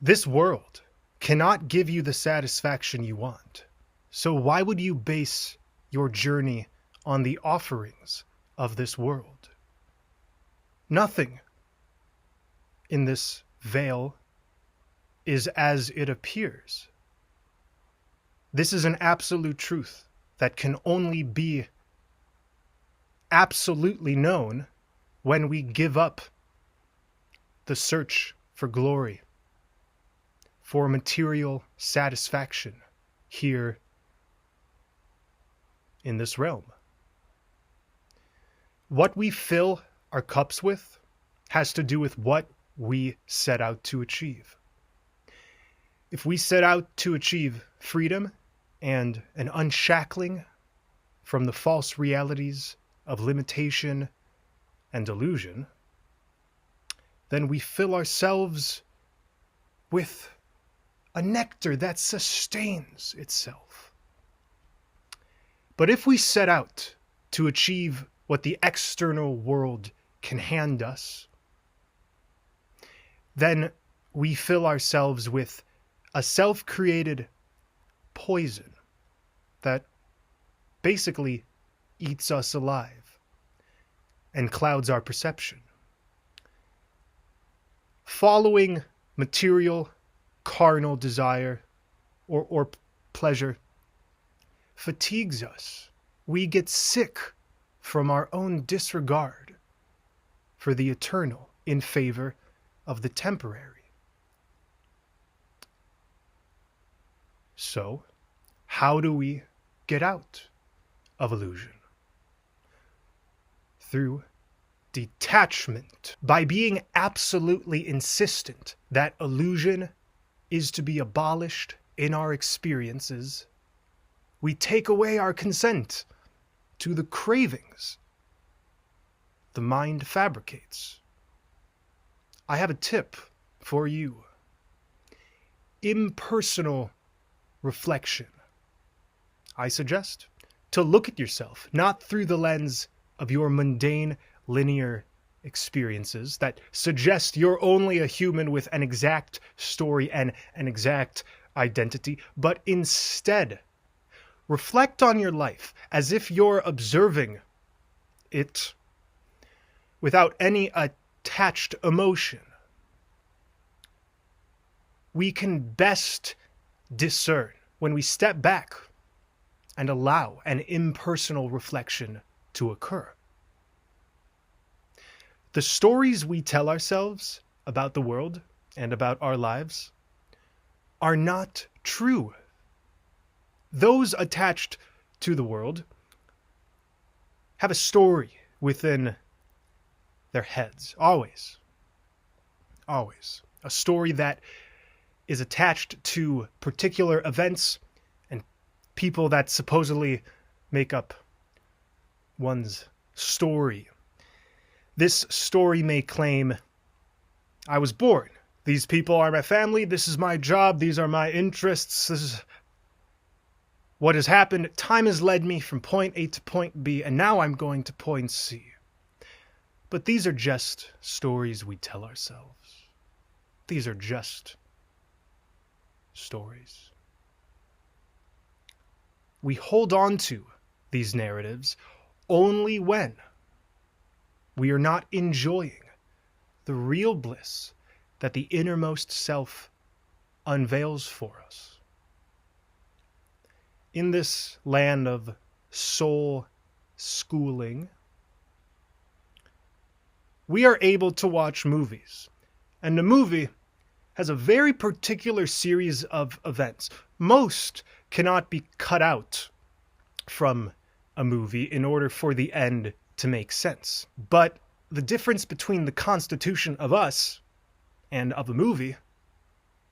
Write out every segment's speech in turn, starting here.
This world cannot give you the satisfaction you want. So why would you base your journey on the offerings of this world? Nothing in this veil is as it appears. This is an absolute truth that can only be absolutely known when we give up the search for glory, for material satisfaction here in this realm. What we fill our cups with has to do with what we set out to achieve. If we set out to achieve freedom and an unshackling from the false realities of limitation and delusion, then we fill ourselves with a nectar that sustains itself. But if we set out to achieve what the external world can hand us, then we fill ourselves with a self-created poison that basically eats us alive and clouds our perception. Following material, carnal desire or pleasure fatigues us. We get sick from our own disregard for the eternal in favor of the temporary. So, how do we get out of illusion? Through detachment. By being absolutely insistent that illusion is to be abolished in our experiences, we take away our consent to the cravings the mind fabricates. I have a tip for you. Impersonal reflection. I suggest to look at yourself not through the lens of your mundane, linear experiences that suggest you're only a human with an exact story and an exact identity, but instead reflect on your life as if you're observing it without any attached emotion. We can best discern when we step back and allow an impersonal reflection to occur. The stories we tell ourselves about the world and about our lives are not true. Those attached to the world have a story within their heads, always. Always. A story that is attached to particular events and people that supposedly make up one's story. This story may claim, I was born. These people are my family. This is my job. These are my interests. This is what has happened. Time has led me from point A to point B, and now I'm going to point C. But these are just stories we tell ourselves. These are just stories. We hold on to these narratives only when we are not enjoying the real bliss that the innermost self unveils for us. In this land of soul schooling, we are able to watch movies. And the movie has a very particular series of events. Most cannot be cut out from a movie in order for the end to make sense. But the difference between the constitution of us and of a movie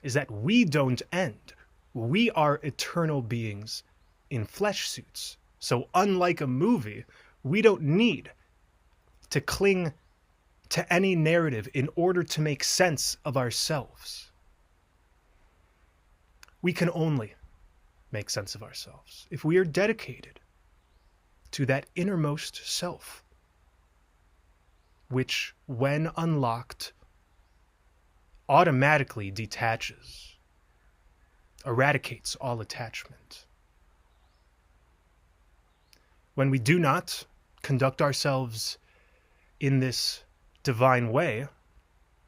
is that we don't end. We are eternal beings in flesh suits. So unlike a movie, we don't need to cling to any narrative in order to make sense of ourselves. We can only make sense of ourselves if we are dedicated to that innermost self, which, when unlocked, automatically detaches, eradicates all attachment. When we do not conduct ourselves in this divine way,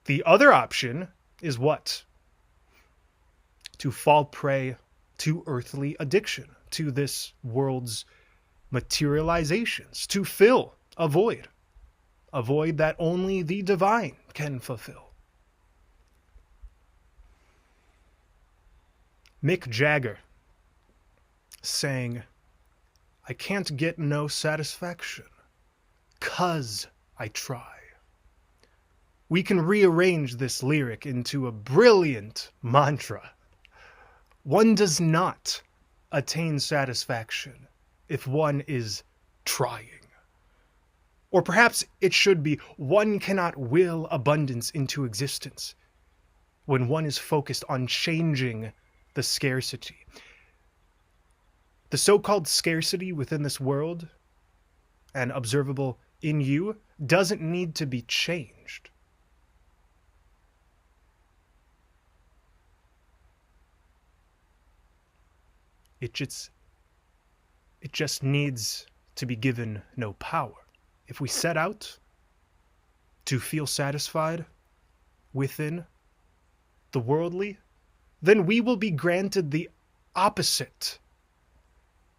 the other option is what? To fall prey to earthly addiction, to this world's materializations, to fill a void that only the divine can fulfill. Mick Jagger sang, "I can't get no satisfaction, 'cause I try." We can rearrange this lyric into a brilliant mantra. One does not attain satisfaction if one is trying. Or perhaps it should be, one cannot will abundance into existence when one is focused on changing the scarcity. The so-called scarcity within this world and observable in you doesn't need to be changed. It just needs to be given no power. If we set out to feel satisfied within the worldly, then we will be granted the opposite.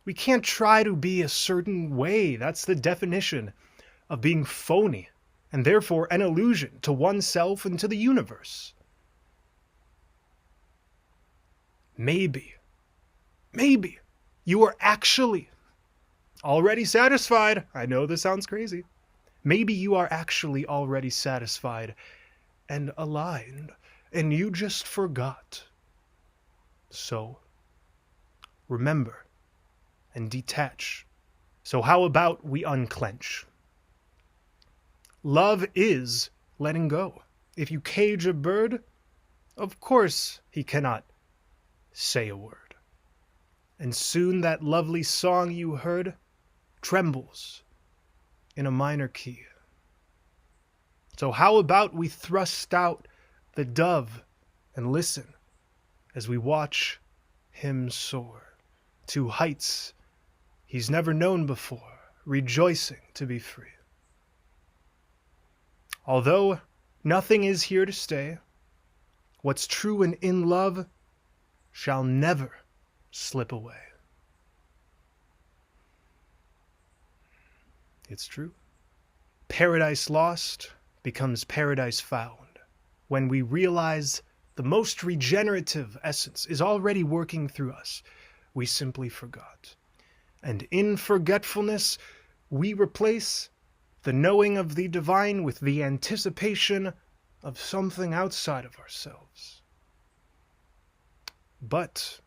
We can't try to be a certain way. That's the definition of being phony, and therefore an illusion to oneself and to the universe. Maybe you are actually already satisfied. I know this sounds crazy. Maybe you are actually already satisfied and aligned, and you just forgot. So, remember and detach. So how about we unclench? Love is letting go. If you cage a bird, of course he cannot say a word. And soon that lovely song you heard trembles in a minor key. So how about we thrust out the dove and listen as we watch him soar to heights he's never known before, rejoicing to be free. Although nothing is here to stay, what's true and in love shall never slip away. It's true. Paradise lost becomes paradise found when we realize the most regenerative essence is already working through us. We simply forgot. And in forgetfulness, we replace the knowing of the divine with the anticipation of something outside of ourselves. But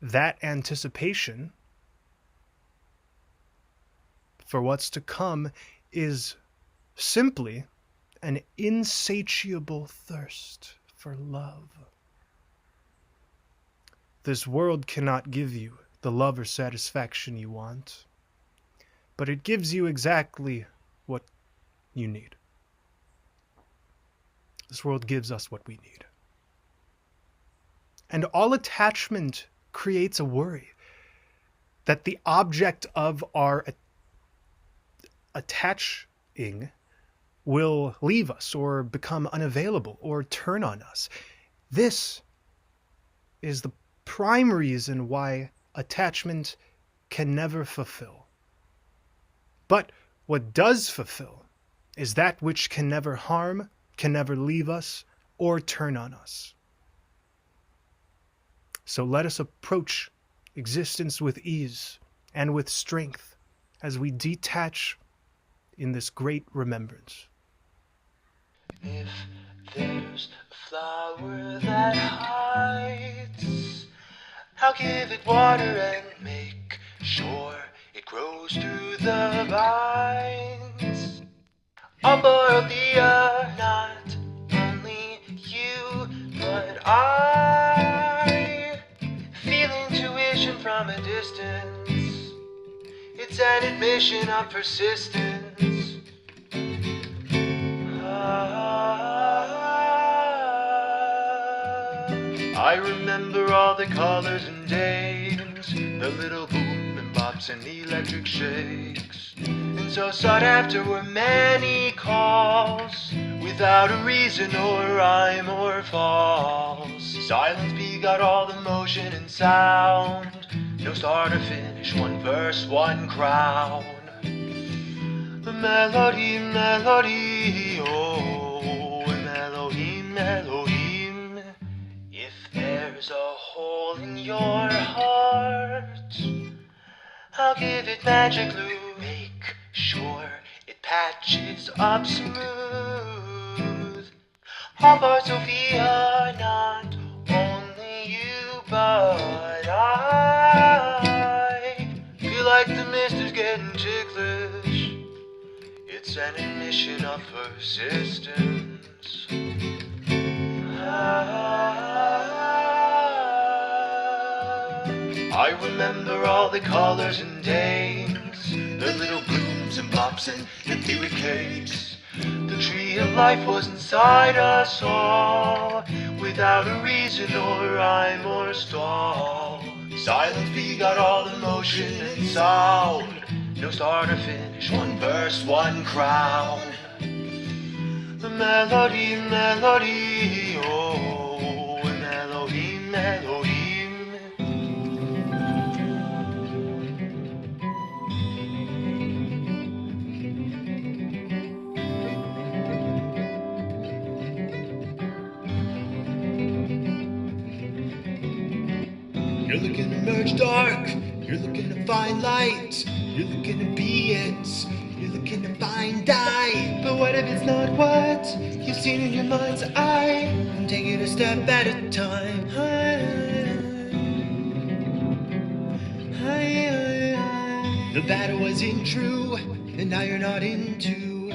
that anticipation for what's to come is simply an insatiable thirst for love. This world cannot give you the love or satisfaction you want, but it gives you exactly what you need. This world gives us what we need. And all attachment creates a worry that the object of our attaching will leave us or become unavailable or turn on us. This is the prime reason why attachment can never fulfill. But what does fulfill is that which can never harm, can never leave us, or turn on us. So let us approach existence with ease and with strength as we detach in this great remembrance. If there's a flower that hides, I'll give it water and make sure it grows through the vines. I'll boil the earth, not only you, but I feel intuition from a distance. It's an admission of persistence. 'Cause I remember all the colors and days, the little boom and bops and electric shakes. And so sought after were many calls, without a reason or rhyme or false. Silence begot all the motion and sound, no start or finish, one verse, one crown. A melody, melody, oh, a melody, melody. If there's a hole in your heart, I'll give it magic glue. Make sure it patches up smooth. All for Sophia, not only you, but I feel like the mist is getting ticklish. It's an admission of persistence. I remember all the colors and days, the little blooms and pops and etheric cakes. The tree of life was inside us all, without a reason or rhyme or stall. Silence begot all the motion and sound, no start or finish, one verse, one crown. A melody, melody, oh, a melody, melody. You're looking to merge dark, you're looking to find light, you're looking to be it, you're looking to find I. But what if it's not what you've seen in your mind's eye? And take it a step at a time. The battle wasn't true, and now you're not into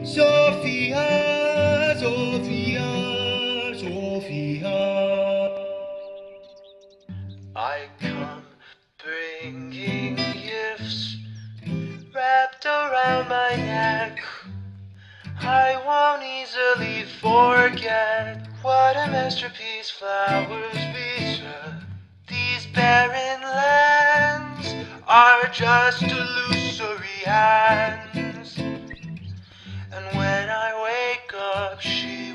Sophia, Sophia, Sophia. I come bringing gifts wrapped around my neck. I won't easily forget what a masterpiece flowers beset. These barren lands are just illusory hands, and when I wake up, she